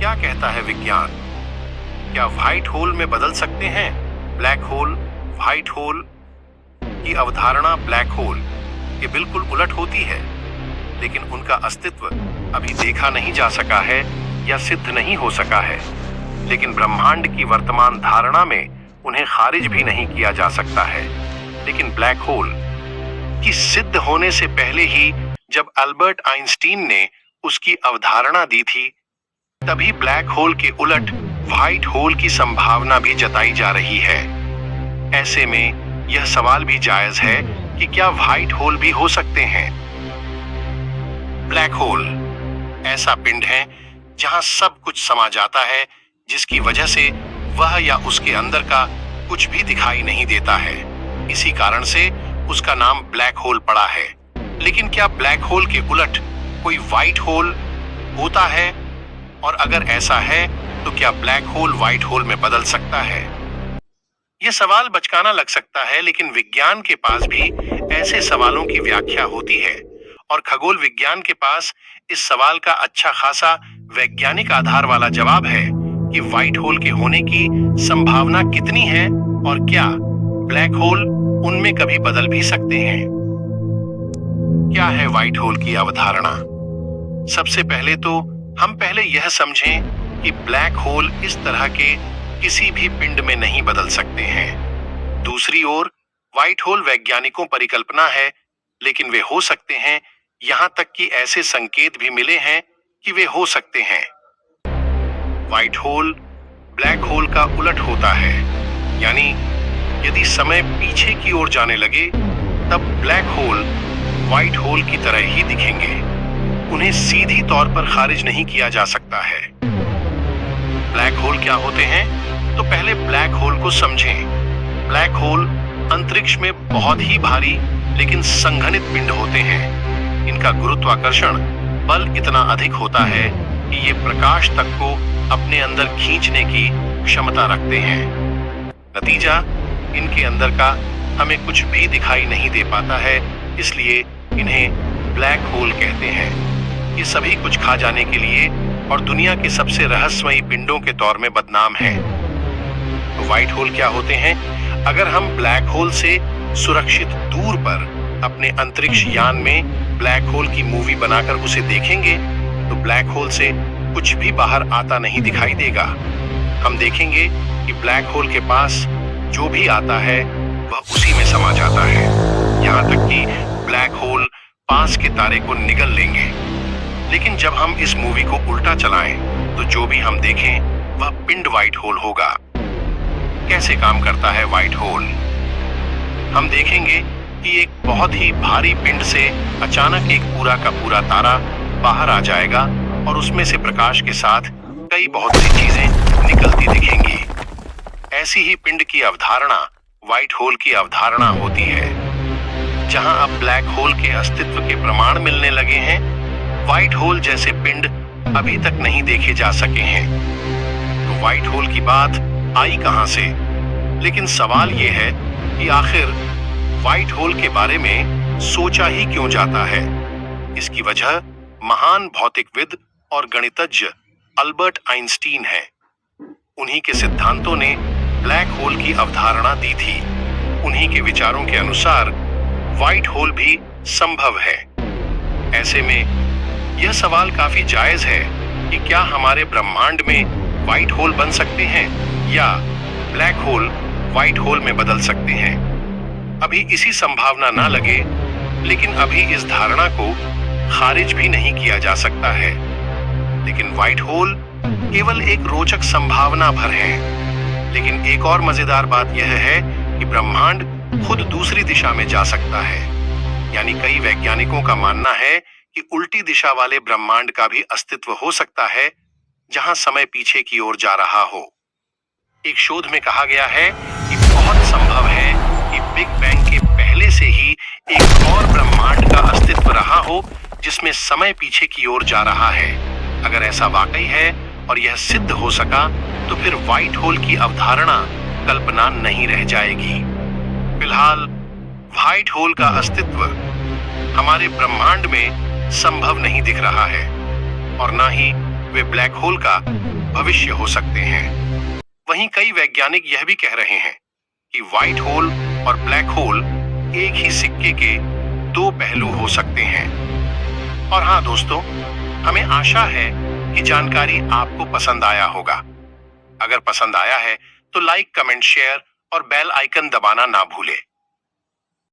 क्या कहता है विज्ञान? क्या व्हाइट होल में बदल सकते हैं? ब्लैक होल, व्हाइट होल की अवधारणा ब्लैक होल के बिल्कुल उलट होती है, लेकिन उनका अस्तित्व अभी देखा नहीं जा सका है या सिद्ध नहीं हो सका है। लेकिन ब्रह्मांड की वर्तमान धारणा में उन्हें खारिज भी नहीं किया जा सकता है। लेकिन ब्लैक होल की सिद्ध होने से पहले ही जब अल्बर्ट आइंस्टीन ने उसकी अवधारणा दी थी, तभी ब्लैक होल के उलट व्हाइट होल की संभावना भी जताई जा रही है। ऐसे में यह सवाल भी जायज है कि क्या व्हाइट होल भी हो सकते हैं? ब्लैक होल ऐसा पिंड है जहां सब कुछ समा जाता है, जिसकी वजह से वह या उसके अंदर का कुछ भी दिखाई नहीं देता है। इसी कारण से उसका नाम ब्लैक होल पड़ा है। लेकिन क्या ब्लैक होल के उलट कोई व्हाइट होल होता है? और अगर ऐसा है तो क्या ब्लैक होल व्हाइट होल में बदल सकता है? यह सवाल बचकाना लग सकता है, लेकिन विज्ञान के पास भी ऐसे सवालों की व्याख्या होती है और खगोल विज्ञान के पास इस सवाल का अच्छा खासा वैज्ञानिक आधार वाला जवाब है कि व्हाइट होल के होने की संभावना कितनी है और क्या ब्लैक होल उनमें कभी बदल भी सकते हैं। क्या है व्हाइट होल की अवधारणा? सबसे पहले तो हम पहले यह समझें कि ब्लैक होल इस तरह के किसी भी पिंड में नहीं बदल सकते हैं। दूसरी ओर व्हाइट होल वैज्ञानिकों परिकल्पना है, लेकिन वे हो सकते हैं। यहां तक कि ऐसे संकेत भी मिले हैं कि वे हो सकते हैं। व्हाइट होल ब्लैक होल का उलट होता है, यानी यदि समय पीछे की ओर जाने लगे तब ब्लैक होल व्हाइट होल की तरह ही दिखेंगे। उन्हें सीधी तौर पर खारिज नहीं किया जा सकता है। ब्लैक होल क्या होते हैं? तो पहले ब्लैक होल को समझें। ब्लैक होल अंतरिक्ष में बहुत ही भारी लेकिन संघनित पिंड होते हैं। इनका गुरुत्वाकर्षण बल इतना अधिक होता है कि ये प्रकाश तक को अपने अंदर खींचने की क्षमता रखते हैं। नतीजा, इनके अंदर का हमें कुछ भी दिखाई नहीं दे पाता है, इसलिए इन्हें ब्लैक होल कहते हैं। ये सभी कुछ खा जाने के लिए और दुनिया के सबसे रहस्यमयी पिंडों के तौर में बदनाम हैं। तो व्हाइट होल क्या होते हैं? अगर हम ब्लैक होल से सुरक्षित दूर पर अपने अंतरिक्ष यान में ब्लैक होल की मूवी बनाकर उसे देखेंगे तो ब्लैक होल से कुछ भी बाहर आता नहीं दिखाई देगा। हम देखेंगे कि ब्लैक होल के पास जो भी आता है वह उसी में समा जाता है। यहाँ तक कि ब्लैक होल पास के तारे को निगल लेंगे। लेकिन जब हम इस मूवी को उल्टा चलाएं तो जो भी हम देखें वह पिंड व्हाइट होल होगा। कैसे काम करता है व्हाइट होल? हम देखेंगे कि एक बहुत ही भारी पिंड से अचानक एक पूरा का पूरा तारा बाहर आ जाएगा और उसमें से प्रकाश के साथ कई बहुत सी चीजें निकलती दिखेंगी। ऐसी ही पिंड की अवधारणा व्हाइट होल की अवधारणा होती है। जहां अब ब्लैक होल के अस्तित्व के प्रमाण मिलने लगे हैं, व्हाइट होल जैसे पिंड अभी तक नहीं देखे जा सके हैं। तो व्हाइट होल की बात आई कहां से? लेकिन सवाल यह है कि आखिर व्हाइट होल के बारे में सोचा ही क्यों जाता है? इसकी वजह महान भौतिकविद और गणितज्ञ अल्बर्ट आइंस्टीन है। उन्हीं के सिद्धांतों ने ब्लैक होल की अवधारणा दी थी। उन्हीं के विचारों के अनुसार व्हाइट होल भी संभव है। ऐसे में यह सवाल काफी जायज है कि क्या हमारे ब्रह्मांड में व्हाइट होल बन सकते हैं या ब्लैक होल व्हाइट होल में बदल सकते हैं। अभी इसी संभावना ना लगे, लेकिन अभी इस धारणा को खारिज भी नहीं किया जा सकता है। लेकिन व्हाइट होल केवल एक रोचक संभावना भर है। लेकिन एक और मजेदार बात यह है कि ब्रह्मांड खुद दूसरी दिशा में जा सकता है। यानी कई वैज्ञानिकों का मानना है कि उल्टी दिशा वाले ब्रह्मांड का भी अस्तित्व हो सकता है, जहां समय पीछे की ओर जा रहा हो। एक शोध में कहा गया है कि बहुत संभव है कि बिग बैंग के पहले से ही एक और ब्रह्मांड का अस्तित्व रहा हो, जिसमें समय पीछे की ओर जा रहा है। अगर ऐसा वाकई है और यह सिद्ध हो सका, तो फिर व्हाइट होल की अवधारणा कल्पना नहीं रह जाएगी। फिलहाल व्हाइट होल का अस्तित्व हमारे ब्रह्मांड में संभव नहीं दिख रहा है और ना ही वे ब्लैक होल का भविष्य हो सकते हैं। वहीं कई वैज्ञानिक यह भी कह रहे हैं कि व्हाइट होल और ब्लैक होल एक ही सिक्के के दो पहलू हो सकते हैं। और हाँ दोस्तों, हमें आशा है कि जानकारी आपको पसंद आया होगा। अगर पसंद आया है तो लाइक, कमेंट, शेयर और बेल आइकन दबाना ना भूलें।